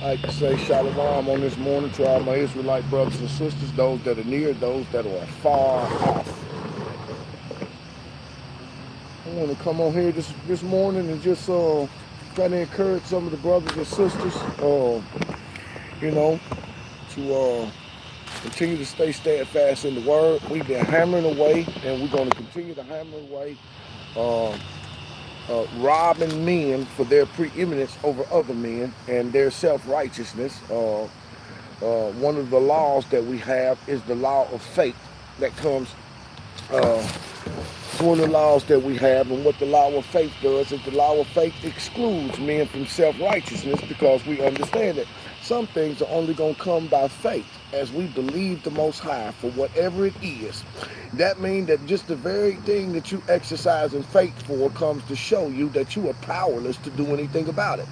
like to say shalom on this morning to all my Israelite brothers and sisters, those that are near, those that are far off. I want to come on here this morning and just try to encourage some of the brothers and sisters, you know, to continue to stay steadfast in the word. We've been hammering away, and we're going to continue to hammer away, uh, robbing men for their preeminence over other men and their self-righteousness. One of the laws that we have is the law of faith that comes. It's one of the laws that we have, and what the law of faith does is the law of faith excludes men from self-righteousness, because we understand that some things are only going to come by faith as we believe the Most High for whatever it is. That means that just the very thing that you exercise in faith for comes to show you that you are powerless to do anything about it.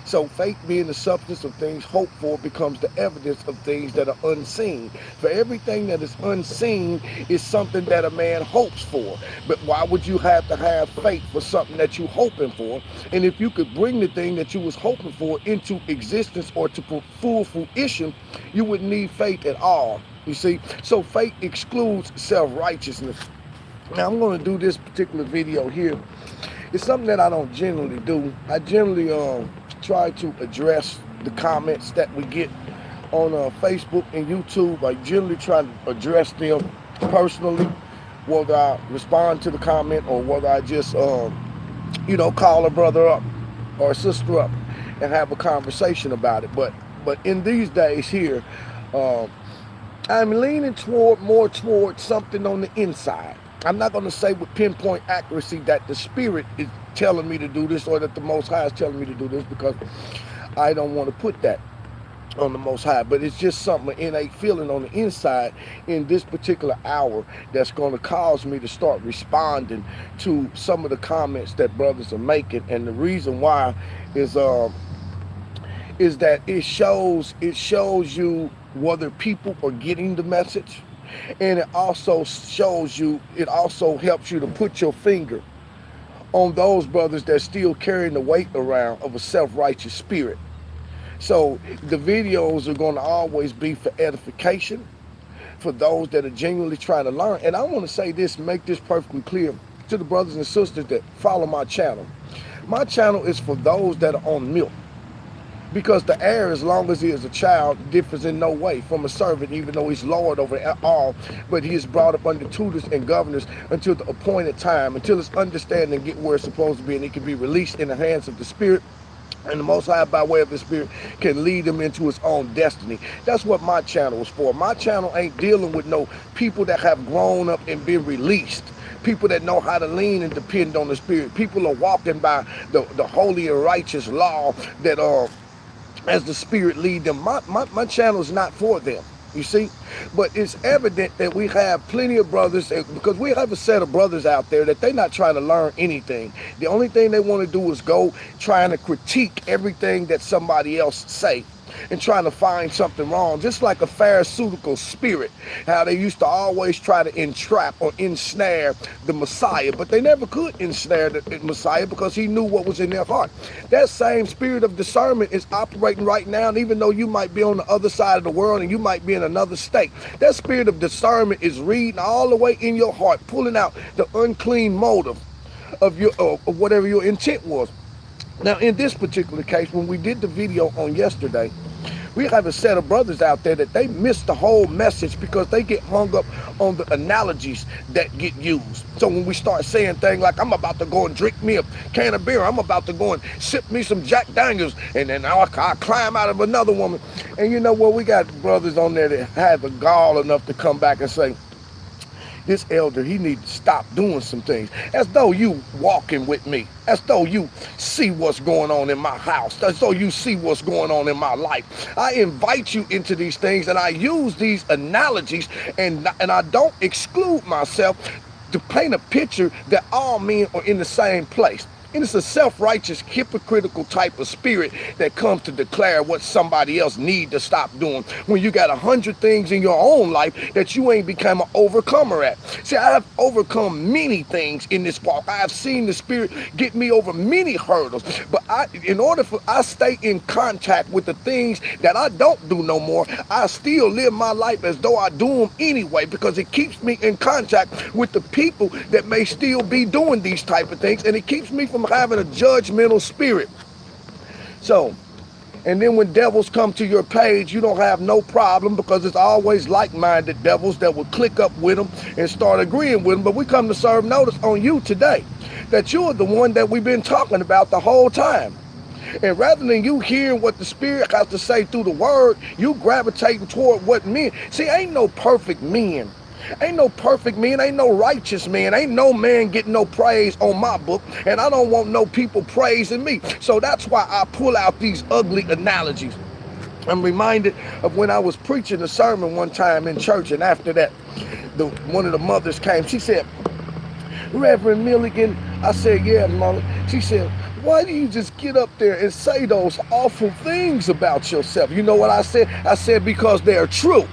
So faith, being the substance of things hoped for, becomes the evidence of things that are unseen. For everything that is unseen is something that a man hopes for. But why would you have to have faith for something that you're hoping for? And if you could bring the thing that you was hoping for into existence or to full fruition, you wouldn't need faith at all. You see? So faith excludes self-righteousness. Now I'm going to do this particular video here. It's something that I don't generally do. I generally try to address the comments that we get on Facebook and YouTube. I generally try to address them personally, whether I respond to the comment or whether I just, call a brother up or a sister up and have a conversation about it. But in these days here, I'm leaning more toward something on the inside. I'm not going to say with pinpoint accuracy that the Spirit is telling me to do this or that the Most High is telling me to do this, because I don't want to put that on the Most High. But it's just something, an innate feeling on the inside in this particular hour that's going to cause me to start responding to some of the comments that brothers are making. And the reason why is that it shows you whether people are getting the message. And it also helps you to put your finger on those brothers that still carrying the weight around of a self-righteous spirit. So the videos are going to always be for edification, for those that are genuinely trying to learn. And I want to say this, make this perfectly clear to the brothers and sisters that follow my channel. My channel is for those that are on milk. Because the heir, as long as he is a child, differs in no way from a servant, even though he's Lord over all. But he is brought up under tutors and governors until the appointed time, until his understanding get where it's supposed to be, and he can be released in the hands of the Spirit. And the Most High, by way of the Spirit, can lead him into his own destiny. That's what my channel is for. My channel ain't dealing with no people that have grown up and been released. People that know how to lean and depend on the Spirit. People are walking by the holy and righteous law that as the Spirit lead them. My channel is not for them, you see. But it's evident that we have plenty of brothers, because we have a set of brothers out there that they're not trying to learn anything. The only thing they want to do is go trying to critique everything that somebody else say and trying to find something wrong, just like a pharisaical spirit, how they used to always try to entrap or ensnare the Messiah, but they never could ensnare the Messiah because he knew what was in their heart. That same spirit of discernment is operating right now, and even though you might be on the other side of the world and you might be in another state, that spirit of discernment is reading all the way in your heart, pulling out the unclean motive of your of whatever your intent was. Now, in this particular case, when we did the video on yesterday, we have a set of brothers out there that they miss the whole message because they get hung up on the analogies that get used. So when we start saying things like, I'm about to go and drink me a can of beer, I'm about to go and sip me some Jack Daniels, and then I'll climb out of another woman. And you know what? We got brothers on there that have the gall enough to come back and say, this elder, he needs to stop doing some things. As though you walking with me. As though you see what's going on in my house. As though you see what's going on in my life. I invite you into these things, and I use these analogies, and I don't exclude myself to paint a picture that all men are in the same place. And it's a self-righteous, hypocritical type of spirit that comes to declare what somebody else need to stop doing when you got 100 things in your own life that you ain't become an overcomer at. See, I have overcome many things in this walk. I have seen the spirit get me over many hurdles. But in order for I stay in contact with the things that I don't do no more, I still live my life as though I do them anyway, because it keeps me in contact with the people that may still be doing these type of things, and it keeps me from having a judgmental spirit. So, and then when devils come to your page, you don't have no problem, because it's always like-minded devils that will click up with them and start agreeing with them. But we come to serve notice on you today that you're the one that we've been talking about the whole time. And rather than you hearing what the Spirit has to say through the word, you gravitating toward what men. See, ain't no perfect men. Ain't no perfect man, ain't no righteous man, ain't no man getting no praise on my book, and I don't want no people praising me. So that's why I pull out these ugly analogies. I'm reminded of when I was preaching a sermon one time in church, and after that, one of the mothers came. She said, "Reverend Milligan," I said, "Yeah, Mama." She said, "Why do you just get up there and say those awful things about yourself?" You know what I said? I said, because they're true.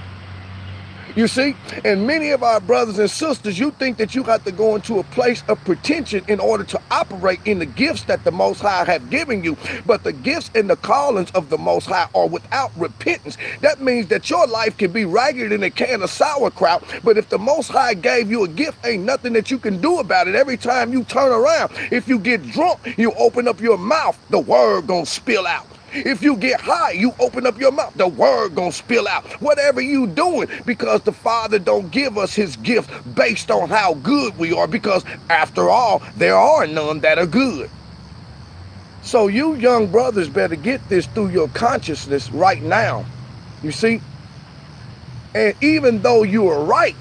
You see, and many of our brothers and sisters, you think that you got to go into a place of pretension in order to operate in the gifts that the Most High have given you. But the gifts and the callings of the Most High are without repentance. That means that your life can be ragged than a can of sauerkraut, but if the Most High gave you a gift, ain't nothing that you can do about it. Every time you turn around, if you get drunk, you open up your mouth, the word gonna spill out. If you get high, you open up your mouth, the word gonna spill out. Whatever you doing, because the Father don't give us his gift based on how good we are, because after all, there are none that are good. So you young brothers better get this through your consciousness right now. You see? And even though you are right,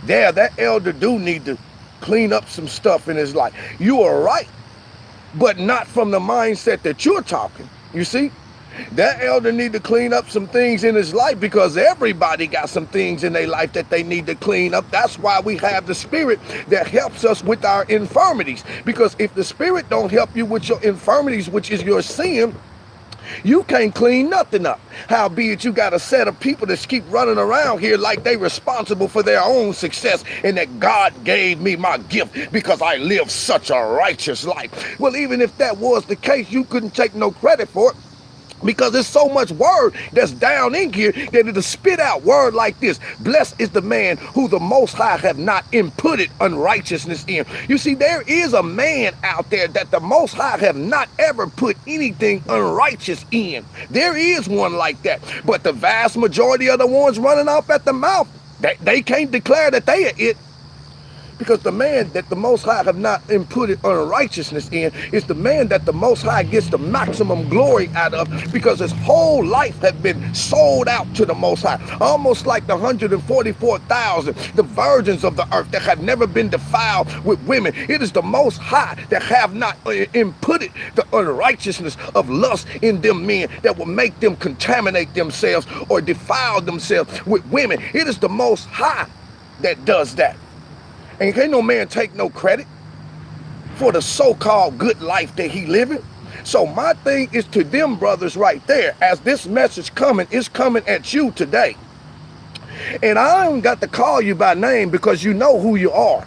that elder do need to clean up some stuff in his life. You are right, but not from the mindset that you're talking. You see, that elder need to clean up some things in his life, because everybody got some things in their life that they need to clean up. That's why we have the Spirit that helps us with our infirmities, because if the Spirit don't help you with your infirmities, which is your sin, you can't clean nothing up. Howbeit, you got a set of people that keep running around here like they responsible for their own success, and that God gave me my gift because I live such a righteous life. Well, even if that was the case, you couldn't take no credit for it, because there's so much word that's down in here that it'll spit out word like this: "Blessed is the man who the Most High have not imputed unrighteousness in." You see, there is a man out there that the Most High have not ever put anything unrighteous in. There is one like that. But the vast majority of the ones running off at the mouth, they can't declare that they are it. Because the man that the Most High have not imputed unrighteousness in is the man that the Most High gets the maximum glory out of, because his whole life had been sold out to the Most High. Almost like the 144,000, the virgins of the earth that have never been defiled with women. It is the Most High that have not imputed the unrighteousness of lust in them men that will make them contaminate themselves or defile themselves with women. It is the Most High that does that. And can't no man take no credit for the so-called good life that he living. So my thing is to them brothers right there, as this message is coming at you today. And I ain't got to call you by name, because you know who you are.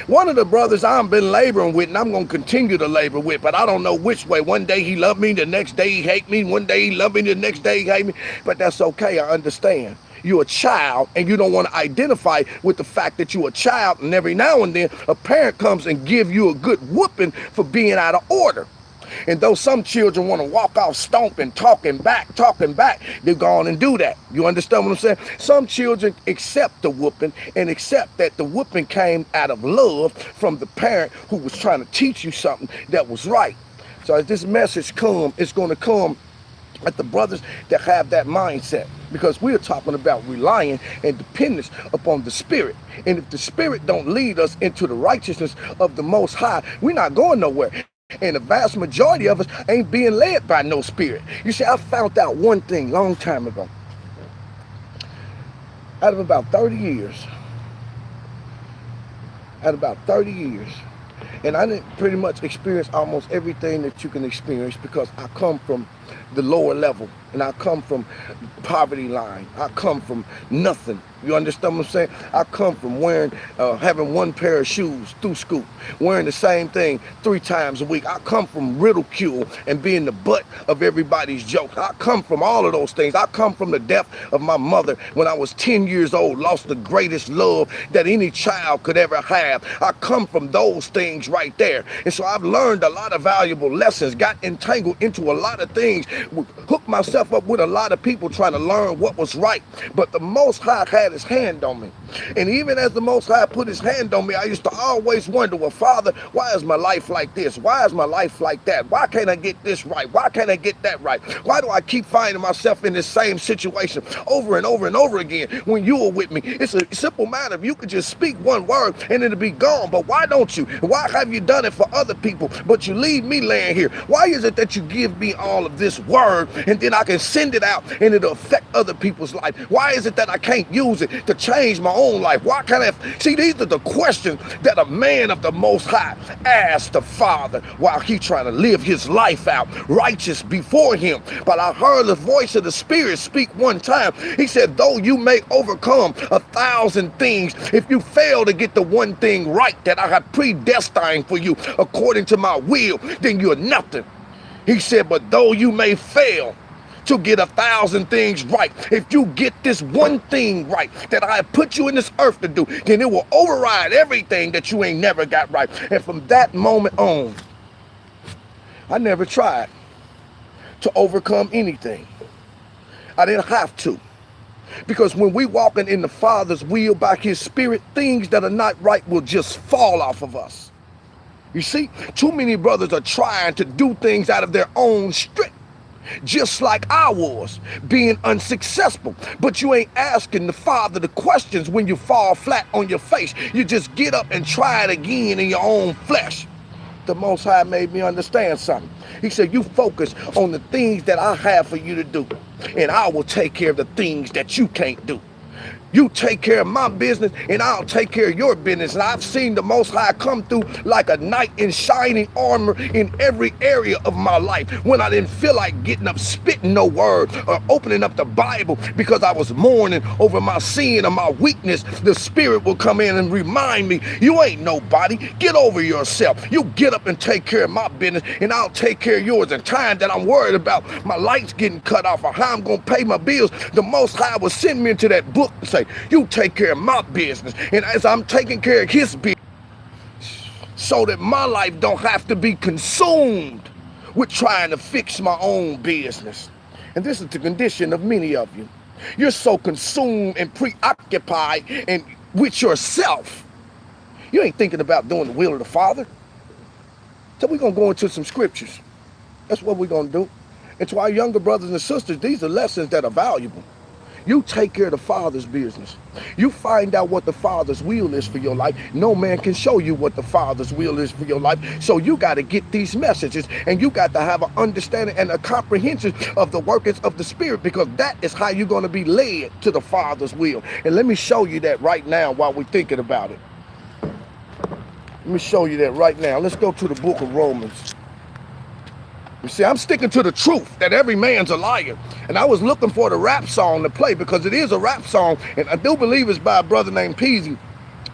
One of the brothers I've been laboring with, and I'm going to continue to labor with, but I don't know which way. One day he loved me, the next day he hate me. One day he loved me, the next day he hate me. But that's okay, I understand. You're a child, and you don't want to identify with the fact that you're a child, and every now and then a parent comes and give you a good whooping for being out of order. And though some children want to walk off stomping, talking back, they go on and do that. You understand what I'm saying? Some children accept the whooping and accept that the whooping came out of love from the parent who was trying to teach you something that was right. So as this message comes, it's going to come at the brothers that have that mindset, because we're talking about relying and dependence upon the Spirit. And if the Spirit don't lead us into the righteousness of the Most High, we're not going nowhere. And the vast majority of us ain't being led by no Spirit. You see, I found out one thing long time ago. Out of about 30 years, And I didn't pretty much experience almost everything that you can experience because I come from the lower level and I come from poverty line. I come from nothing. You understand what I'm saying? I come from having one pair of shoes through school, wearing the same thing 3 times a week. I come from ridicule and being the butt of everybody's jokes. I come from all of those things. I come from the death of my mother when I was 10 years old, lost the greatest love that any child could ever have. I come from those things right there. And so I've learned a lot of valuable lessons, got entangled into a lot of things, hooked myself up with a lot of people trying to learn what was right. But the Most High had his hand on me. And even as the Most High put his hand on me, I used to always wonder, well, Father, why is my life like this? Why is my life like that? Why can't I get this right? Why can't I get that right? Why do I keep finding myself in this same situation over and over and over again when you are with me? It's a simple matter. If you could just speak one word and it'll be gone. But why don't you? Why have you done it for other people, but you leave me laying here? Why is it that you give me all of this word and then I can send it out and it'll affect other people's life? Why is it that I can't use it to change my own life? Why can't I? See, these are the questions that a man of the Most High asked the Father while he trying to live his life out righteous before him. But I heard the voice of the Spirit speak one time. He said, though you may overcome 1,000 things, if you fail to get the one thing right that I have predestined for you according to my will, then you're nothing. He said, but though you may fail to get 1,000 things right, if you get this one thing right that I have put you in this earth to do, then it will override everything that you ain't never got right. And from that moment on, I never tried to overcome anything. I didn't have to. Because when we walking in the Father's will by his Spirit, things that are not right will just fall off of us. You see, too many brothers are trying to do things out of their own strength, just like I was, being unsuccessful. But you ain't asking the Father the questions when you fall flat on your face. You just get up and try it again in your own flesh. The Most High made me understand something. He said, you focus on the things that I have for you to do, and I will take care of the things that you can't do. You take care of my business and I'll take care of your business. And I've seen the Most High come through like a knight in shining armor in every area of my life. When I didn't feel like getting up, spitting no word or opening up the Bible because I was mourning over my sin or my weakness, the Spirit will come in and remind me, you ain't nobody. Get over yourself. You get up and take care of my business and I'll take care of yours. And time that I'm worried about my lights getting cut off or how I'm going to pay my bills, the Most High will send me into that book and say, you take care of my business. And as I'm taking care of his business, so that my life don't have to be consumed with trying to fix my own business. And this is the condition of many of you. You're so consumed and preoccupied and with yourself, you ain't thinking about doing the will of the Father. So we're going to go into some scriptures. That's what we're going to do. And to our younger brothers and sisters, these are lessons that are valuable. You take care of the Father's business. You find out what the Father's will is for your life. No man can show you what the Father's will is for your life. So you got to get these messages, and you got to have an understanding and a comprehension of the workings of the Spirit, because that is how you're going to be led to the Father's will. And let me show you that right now while we're thinking about it. Let me show you that right now. Let's go to the book of Romans. You see, I'm sticking to the truth that every man's a liar. And I was looking for the rap song to play because it is a rap song. And I do believe it's by a brother named Peasy.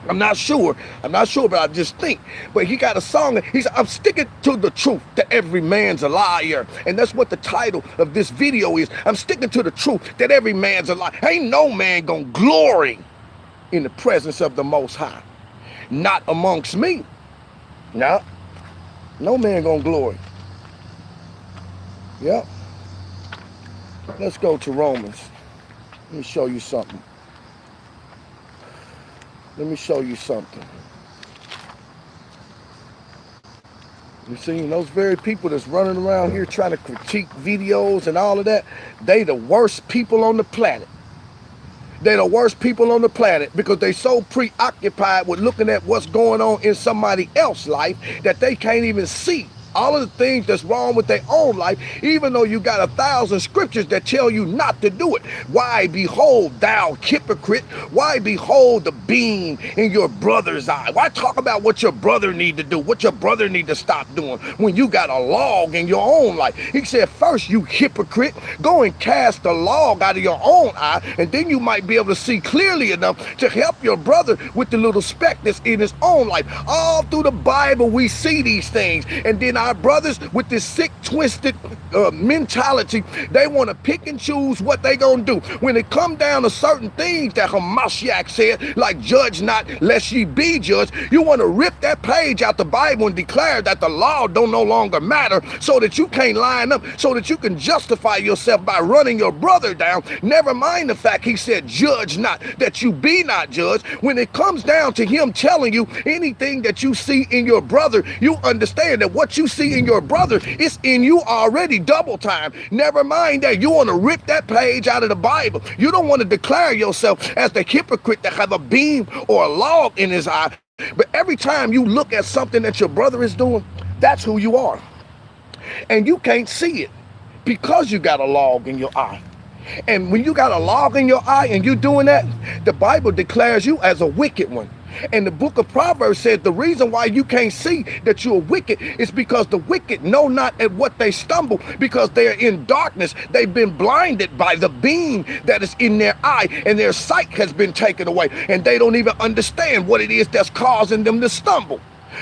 I'm not sure, but I just think. But he got a song. He said, I'm sticking to the truth that every man's a liar. And that's what the title of this video is. I'm sticking to the truth that every man's a liar. Ain't no man gonna glory in the presence of the Most High. Not amongst me. No man gonna glory. Yep. Let's go to Romans. Let me show you something. You see, those very people that's running around here trying to critique videos and all of that, they the worst people on the planet. They're the worst people on the planet because they so preoccupied with looking at what's going on in somebody else's life that they can't even see all of the things that's wrong with their own life, even though you got 1,000 scriptures that tell you not to do it. Why, behold, thou hypocrite, why behold the beam in your brother's eye? Why talk about what your brother need to do, what your brother need to stop doing, when you got a log in your own life? He said, first, you hypocrite, go and cast the log out of your own eye, and then you might be able to see clearly enough to help your brother with the little speck that's in his own life. All through the Bible, we see these things. And then our brothers with this sick, twisted mentality, they want to pick and choose what they gonna do. When it come down to certain things that Hamashiach said, like judge not lest ye be judged, you want to rip that page out the Bible and declare that the law don't no longer matter, so that you can't line up, so that you can justify yourself by running your brother down. Never mind the fact he said judge not that you be not judged. When it comes down to him telling you anything that you see in your brother, you understand that what you see in your brother is in you already double time. Never mind that you want to rip that page out of the Bible. You don't want to declare yourself as the hypocrite that have a beam or a log in his eye. But every time you look at something that your brother is doing, that's who you are. And you can't see it because you got a log in your eye. And when you got a log in your eye and you doing that, the Bible declares you as a wicked one. And the book of Proverbs says the reason why you can't see that you're wicked is because the wicked know not at what they stumble, because they're in darkness. They've been blinded by the beam that is in their eye, and their sight has been taken away, and they don't even understand what it is that's causing them to stumble.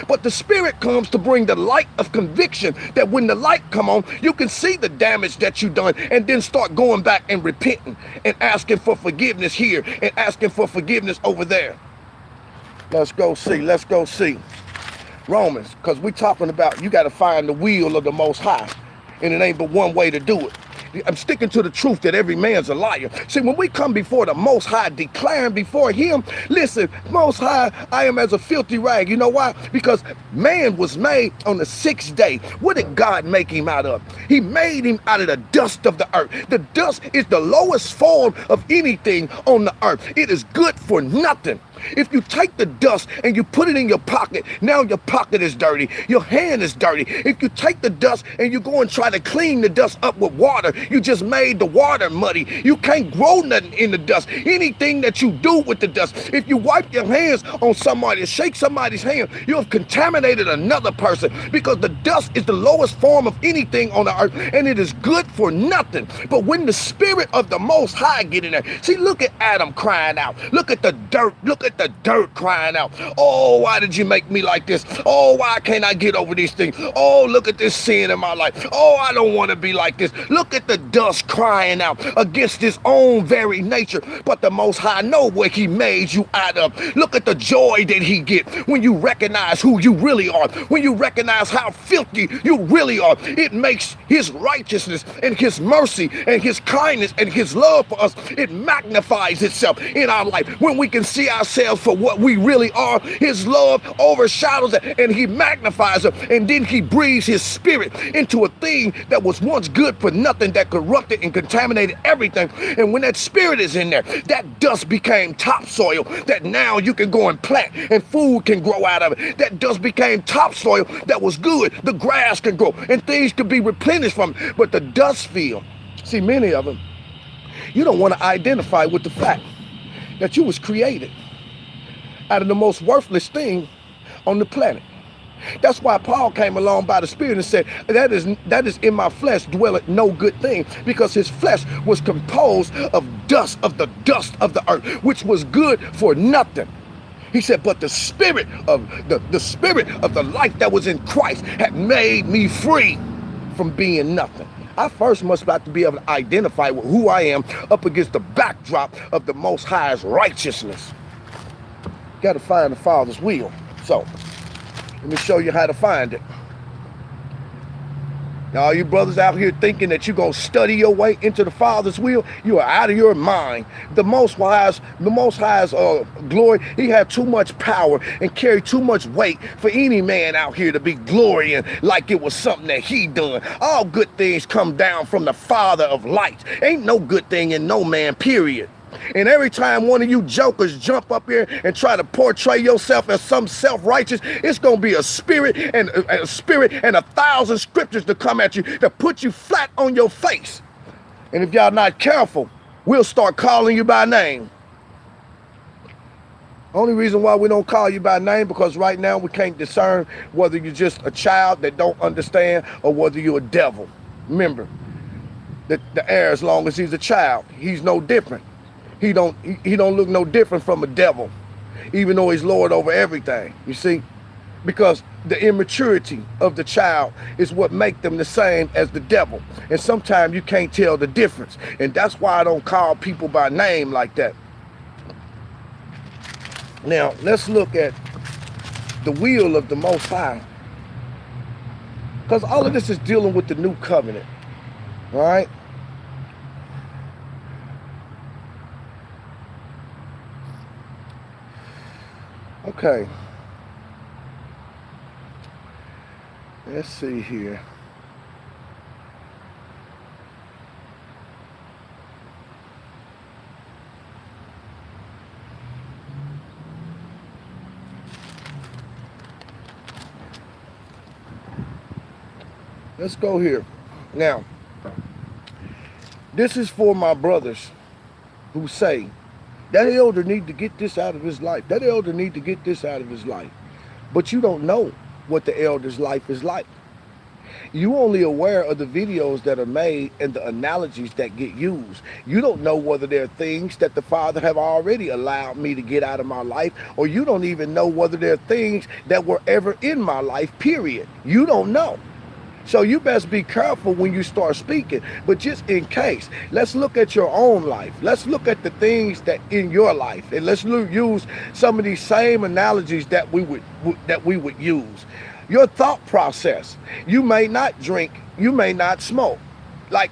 But the Spirit comes to bring the light of conviction, that when the light come on, you can see the damage that you done, and then start going back and repenting and asking for forgiveness here and asking for forgiveness over there. Let's go see Romans, because we're talking about you got to find the will of the Most High, and it ain't but one way to do it. I'm sticking to the truth that every man's a liar. See, when we come before the Most High, declaring before him, listen, Most High, I am as a filthy rag. You know why? Because man was made on the 6th day. What did God make him out of? He made him out of the dust of the earth. The dust is the lowest form of anything on the earth. It is good for nothing. If you take the dust and you put it in your pocket, now your pocket is dirty, your hand is dirty. If you take the dust and you go and try to clean the dust up with water, you just made the water muddy. You can't grow nothing in the dust. Anything that you do with the dust, if you wipe your hands on somebody, shake somebody's hand, you have contaminated another person, because the dust is the lowest form of anything on the earth, and it is good for nothing. But when the Spirit of the Most High get in there, see, look at Adam crying out. Look at the dirt. Look at the dirt crying out. Oh, why did you make me like this? Oh, why can't I get over these things? Oh, look at this sin in my life. Oh, I don't want to be like this. Look at the dust crying out against his own very nature. But the Most High know what he made you out of. Look at the joy that he get when you recognize who you really are, when you recognize how filthy you really are. It makes his righteousness and his mercy and his kindness and his love for us, it magnifies itself in our life. When we can see ourselves for what we really are, his love overshadows it, and he magnifies it, and then he breathes his Spirit into a thing that was once good for nothing, that corrupted and contaminated everything. And when that Spirit is in there, that dust became topsoil that now you can go and plant and food can grow out of it. That dust became topsoil that was good. The grass can grow and things could be replenished from it. But the dust field, see, many of them, you don't want to identify with the fact that you was created out of the most worthless thing on the planet. That's why Paul came along by the Spirit and said, that is in my flesh dwelleth no good thing, because his flesh was composed of dust of the earth, which was good for nothing. He said, but the spirit of the life that was in Christ had made me free from being nothing. I first must have to be able to identify with who I am up against the backdrop of the Most High's righteousness. Got to find the Father's will. So, let me show you how to find it. Now, all you brothers out here thinking that you're going to study your way into the Father's will, you are out of your mind. The Most High's glory, he had too much power and carried too much weight for any man out here to be glorying like it was something that he done. All good things come down from the Father of lights. Ain't no good thing in no man, period. And every time one of you jokers jump up here and try to portray yourself as some self-righteous, it's going to be a spirit and a thousand scriptures to come at you to put you flat on your face. And if y'all not careful, we'll start calling you by name. Only reason why we don't call you by name because right now we can't discern whether you're just a child that don't understand or whether you're a devil. Remember, the heir, as long as he's a child, he's no different. He don't look no different from a devil, even though he's Lord over everything. You see, because the immaturity of the child is what makes them the same as the devil, and sometimes you can't tell the difference, and that's why I don't call people by name like that. Now let's look at the will of the Most High, because all of this is dealing with the new covenant. All right. Okay. Let's see here. Let's go here. Now, this is for my brothers who say, that elder need to get this out of his life. That elder need to get this out of his life. But you don't know what the elder's life is like. You only aware of the videos that are made and the analogies that get used. You don't know whether there are things that the Father have already allowed me to get out of my life, or you don't even know whether there are things that were ever in my life, period. You don't know. So you best be careful when you start speaking. But just in case, let's look at your own life. Let's look at the things that in your life, and let's use some of these same analogies that we would use. Your thought process. You may not drink. You may not smoke, like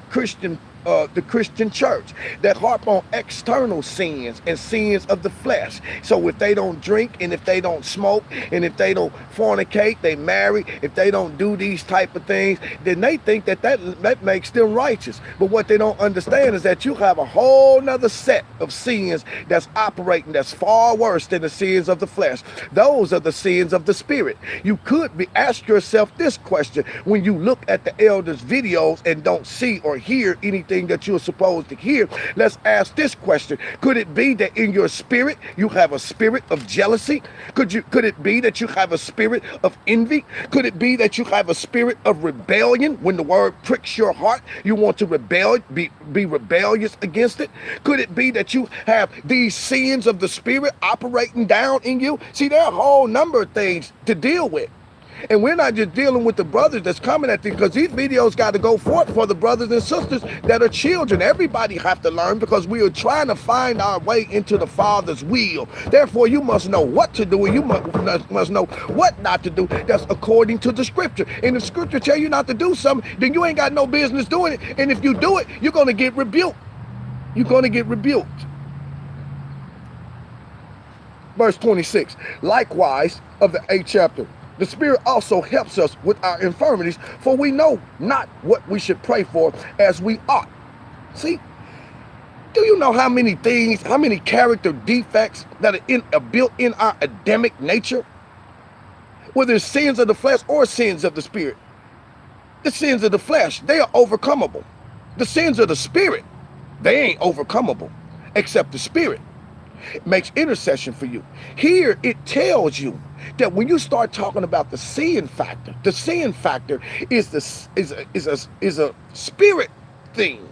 the Christian church that harp on external sins and sins of the flesh. So if they don't drink, and if they don't smoke, and if they don't fornicate, they marry, if they don't do these type of things, then they think that makes them righteous. But what they don't understand is that you have a whole nother set of sins that's operating that's far worse than the sins of the flesh. Those are the sins of the spirit. You could ask yourself this question when you look at the elders' videos and don't see or hear anything that you're supposed to hear. Let's ask this question. Could it be that in your spirit you have a spirit of jealousy? Could it be that you have a spirit of envy? Could it be that you have a spirit of rebellion? When the word pricks your heart, you want to rebel, be rebellious against it? Could it be that you have these sins of the spirit operating down in you? See, there are a whole number of things to deal with. And we're not just dealing with the brothers that's coming at these, because these videos got to go forth for the brothers and sisters that are children. Everybody have to learn, because we are trying to find our way into the Father's will. Therefore, you must know what to do, and you must know what not to do. That's according to the scripture. And if scripture tell you not to do something, then you ain't got no business doing it. And if you do it, you're going to get rebuked. You're going to get rebuked. Verse 26, likewise of the 8th chapter. The Spirit also helps us with our infirmities, for we know not what we should pray for as we ought. See, do you know how many things, how many character defects that are built in our Adamic nature? Whether it's sins of the flesh or sins of the spirit. The sins of the flesh, they are overcomable. The sins of the spirit, they ain't overcomable, except the Spirit makes intercession for you. Here it tells you that when you start talking about the sin factor is a spirit thing,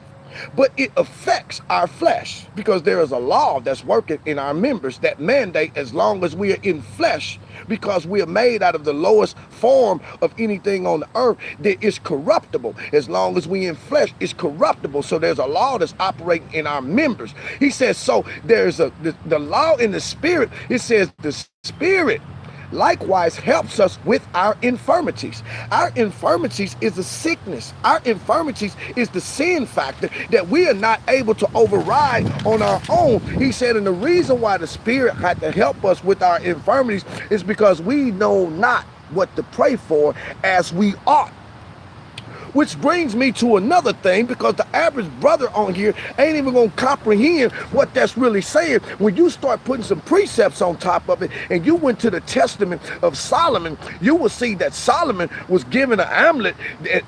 but it affects our flesh, because there is a law that's working in our members that mandate, as long as we are in flesh, because we are made out of the lowest form of anything on the earth that is corruptible. As long as we in flesh, it's corruptible. So there's a law that's operating in our members. He says, so there's the law in the spirit. It says the Spirit likewise helps us with our infirmities. Our infirmities is a sickness. Our infirmities is the sin factor that we are not able to override on our own. He said, and the reason why the Spirit had to help us with our infirmities is because we know not what to pray for as we ought. Which brings me to another thing, because the average brother on here ain't even gonna comprehend what that's really saying. When you start putting some precepts on top of it, and you went to the testament of Solomon, you will see that Solomon was given an amulet,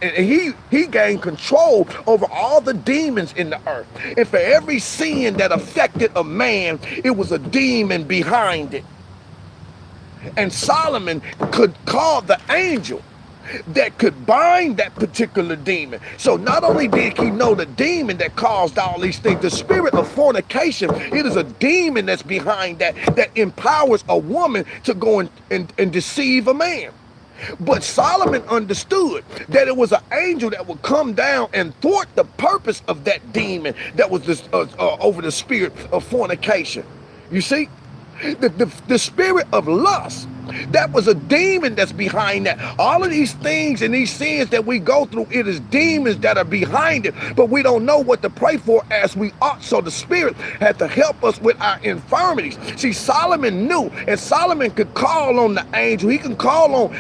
and he gained control over all the demons in the earth. And for every sin that affected a man, it was a demon behind it. And Solomon could call the angel that could bind that particular demon. So not only did he know the demon that caused all these things, the spirit of fornication, it is a demon that's behind that empowers a woman to go and deceive a man. But Solomon understood that it was an angel that would come down and thwart the purpose of that demon that was this, over the spirit of fornication. You see? The spirit of lust, that was a demon that's behind that. All of these things and these sins that we go through, it is demons that are behind it, but we don't know what to pray for as we ought. So the spirit had to help us with our infirmities. See, Solomon knew, and Solomon could call on the angel.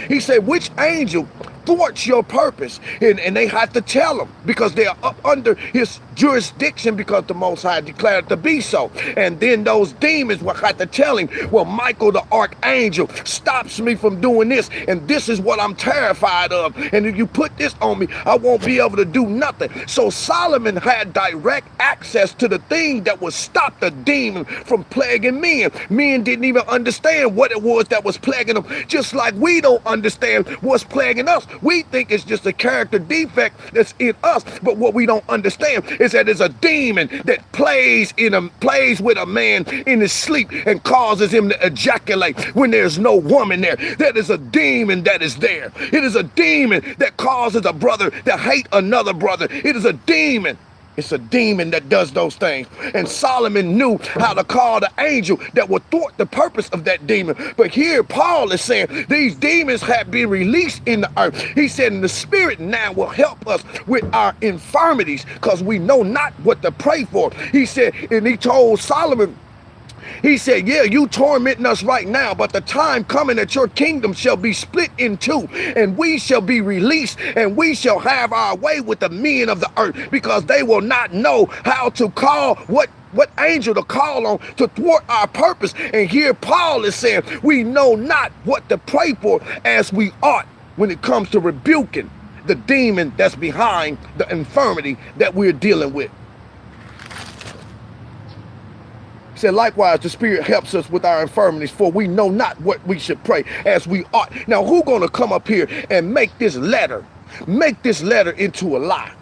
He said, which angel thwarts your purpose? And they had to tell him, because they are up under his jurisdiction, because the Most High declared it to be so. And then those demons will have to tell him, well, Michael the archangel stops me from doing this, and this is what I'm terrified of, and if you put this on me, I won't be able to do nothing. So Solomon had direct access to the thing that would stop the demon from plaguing men. Men didn't even understand what it was that was plaguing them, just like we don't understand what's plaguing us. We think it's just a character defect that's in us, but what we don't understand is that it's a demon that plays with a man in his sleep and causes him to ejaculate when there's no woman there. That is a demon that is there. It is a demon that causes a brother to hate another brother. It is a demon. It's a demon that does those things. And Solomon knew how to call the angel that would thwart the purpose of that demon. But here Paul is saying these demons have been released in the earth. He said, and the spirit now will help us with our infirmities, because we know not what to pray for. He said, and he told Solomon, he said, yeah, you tormenting us right now, but the time coming that your kingdom shall be split in two, and we shall be released, and we shall have our way with the men of the earth, because they will not know how to call what angel to call on to thwart our purpose. And here Paul is saying, we know not what to pray for as we ought when it comes to rebuking the demon that's behind the infirmity that we're dealing with. He said, likewise, the Spirit helps us with our infirmities, for we know not what we should pray as we ought. Now, who's going to come up here and make this letter into a lie?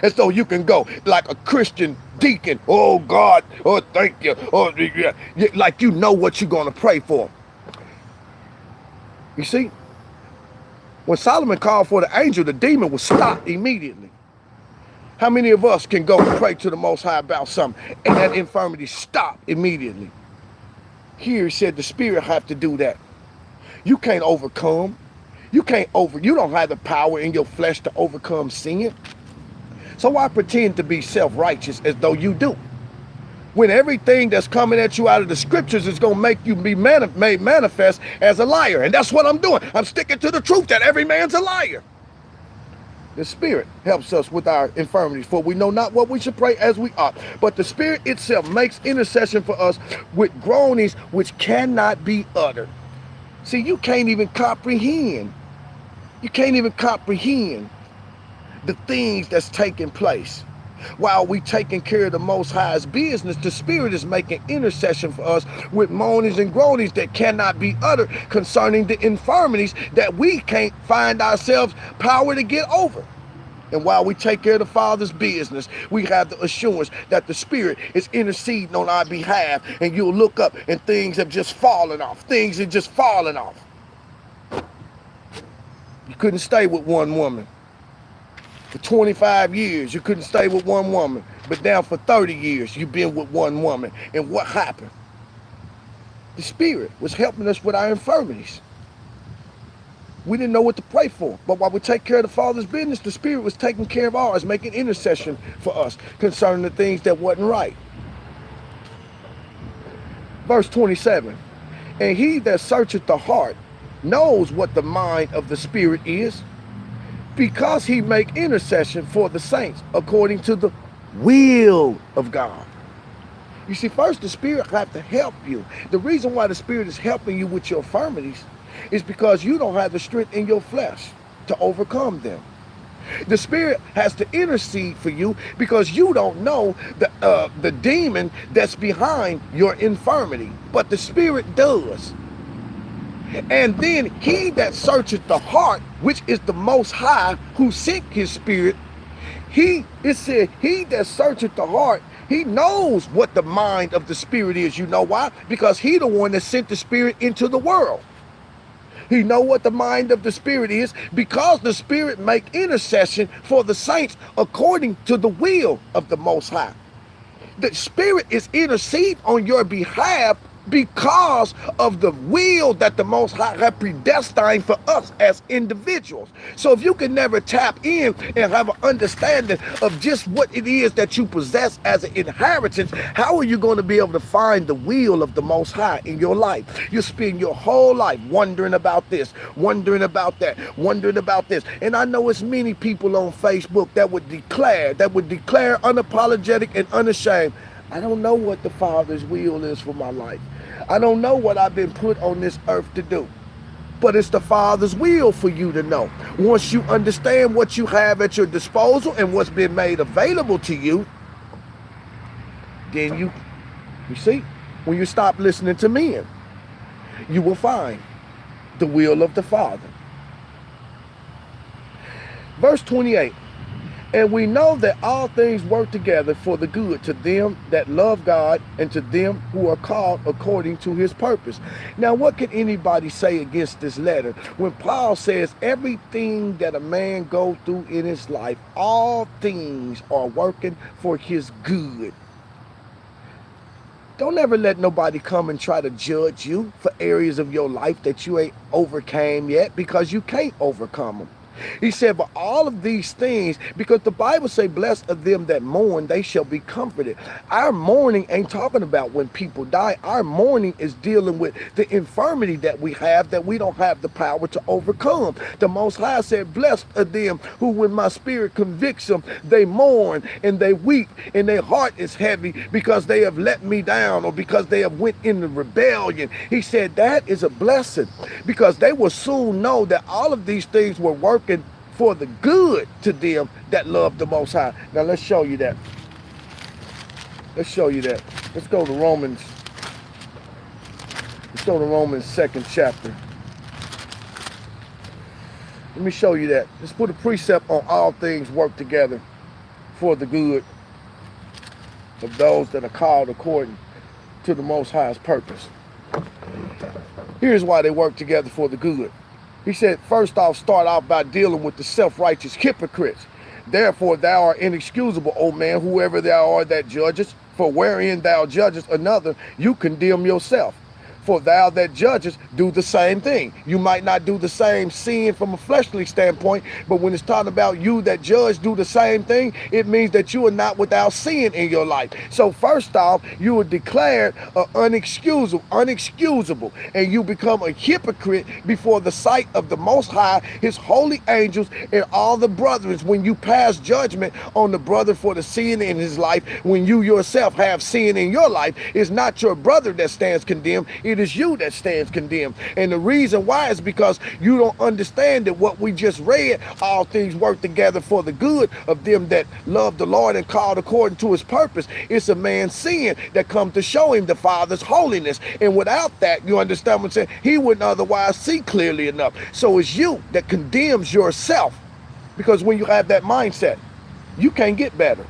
As though you can go like a Christian deacon, oh God, oh thank you, oh yeah, like you know what you're going to pray for. You see, when Solomon called for the angel, the demon was stopped immediately. How many of us can go and pray to the Most High about something and that infirmity stop immediately? Here he said the Spirit have to do that. You can't overcome. You don't have the power in your flesh to overcome sin. So why pretend to be self-righteous as though you do? When everything that's coming at you out of the scriptures is going to make you be made manifest as a liar. And that's what I'm doing. I'm sticking to the truth that every man's a liar. The Spirit helps us with our infirmities, for we know not what we should pray as we ought. But the Spirit itself makes intercession for us with groanings which cannot be uttered. See, you can't even comprehend. You can't even comprehend the things that's taking place. While we taking care of the Most High's business, the Spirit is making intercession for us with moanings and groanings that cannot be uttered concerning the infirmities that we can't find ourselves power to get over. And while we take care of the Father's business, we have the assurance that the Spirit is interceding on our behalf, and you'll look up and things have just fallen off. Things are just falling off. You couldn't stay with one woman. For 25 years, you couldn't stay with one woman. But now for 30 years, you've been with one woman. And what happened? The Spirit was helping us with our infirmities. We didn't know what to pray for. But while we take care of the Father's business, the Spirit was taking care of ours, making intercession for us concerning the things that wasn't right. Verse 27. And he that searcheth the heart knows what the mind of the Spirit is, because he make intercession for the saints according to the will of God. You see, first the Spirit have to help you. The reason why the Spirit is helping you with your infirmities is because you don't have the strength in your flesh to overcome them. The Spirit has to intercede for you because you don't know the demon that's behind your infirmity, but the Spirit does. And then he that searcheth the heart, which is the Most High, who sent his Spirit, it said, he that searcheth the heart, he knows what the mind of the Spirit is. You know why? Because he the one that sent the Spirit into the world. He know what the mind of the Spirit is because the Spirit make intercession for the saints according to the will of the Most High. The Spirit is intercede on your behalf because of the will that the Most High have predestined for us as individuals. So if you can never tap in and have an understanding of just what it is that you possess as an inheritance, how are you going to be able to find the will of the Most High in your life? You spend your whole life wondering about this, wondering about that, wondering about this. And I know it's many people on Facebook that would declare unapologetic and unashamed, I don't know what the Father's will is for my life. I don't know what I've been put on this earth to do. But it's the Father's will for you to know. Once you understand what you have at your disposal and what's been made available to you, then you see, when you stop listening to men, you will find the will of the Father. Verse 28. And we know that all things work together for the good to them that love God and to them who are called according to his purpose. Now, what can anybody say against this letter? When Paul says everything that a man go through in his life, all things are working for his good. Don't ever let nobody come and try to judge you for areas of your life that you ain't overcame yet, because you can't overcome them. He said, but all of these things, because the Bible say, blessed are them that mourn, they shall be comforted. Our mourning ain't talking about when people die. Our mourning is dealing with the infirmity that we have that we don't have the power to overcome. The Most High said, blessed are them who, when my Spirit convicts them, they mourn and they weep and their heart is heavy because they have let me down or because they have went into rebellion. He said that is a blessing because they will soon know that all of these things were working for the good to them that love the Most High. Now let's show you that. Let's go to Romans. Let's go to Romans 2nd chapter. Let me show you that. Let's put a precept on all things work together for the good of those that are called according to the Most High's purpose. Here's why they work together for the good. He said, first off, start off by dealing with the self-righteous hypocrites. Therefore, thou art inexcusable, O man, whoever thou art that judgest, for wherein thou judgest another, you condemn yourself. For thou that judgest, do the same thing. You might not do the same sin from a fleshly standpoint, but when it's talking about you that judge do the same thing, it means that you are not without sin in your life. So first off, you are declared unexcusable, and you become a hypocrite before the sight of the Most High, his holy angels, and all the brethren. When you pass judgment on the brother for the sin in his life, when you yourself have sin in your life, it's not your brother that stands condemned. It is you that stands condemned. And the reason why is because you don't understand that what we just read, all things work together for the good of them that love the Lord and called according to his purpose. It's a man's sin that comes to show him the Father's holiness. And without that, you understand what I'm saying? He wouldn't otherwise see clearly enough. So it's you that condemns yourself, because when you have that mindset, you can't get better.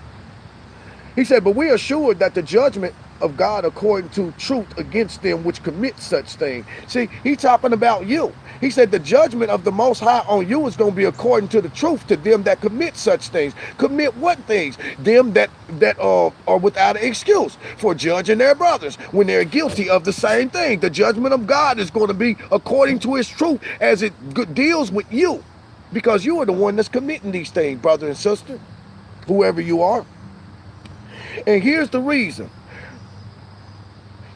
He said, but we are sure that the judgment of God according to truth against them which commit such things. See, he's talking about you. He said the judgment of the Most High on you is going to be according to the truth to them that commit such things. Commit what things? Them that are without an excuse for judging their brothers when they're guilty of the same thing. The judgment of God is going to be according to his truth as it deals with you, because you are the one that's committing these things, brother and sister, whoever you are. And here's the reason.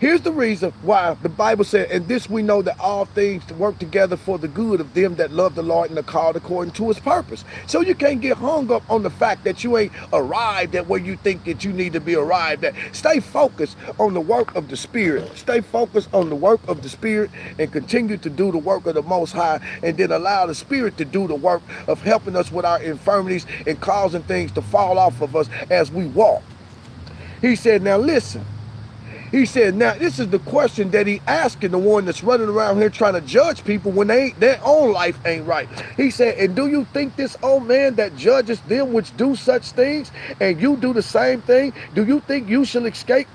Here's the reason why the Bible said, and this we know that all things work together for the good of them that love the Lord and are called according to his purpose. So you can't get hung up on the fact that you ain't arrived at where you think that you need to be arrived at. Stay focused on the work of the Spirit. Stay focused on the work of the Spirit and continue to do the work of the Most High, and then allow the Spirit to do the work of helping us with our infirmities and causing things to fall off of us as we walk. He said, now listen. He said, now this is the question that he asking the one that's running around here trying to judge people when their own life ain't right. He said, and do you think this old man that judges them which do such things, and you do the same thing, do you think you shall escape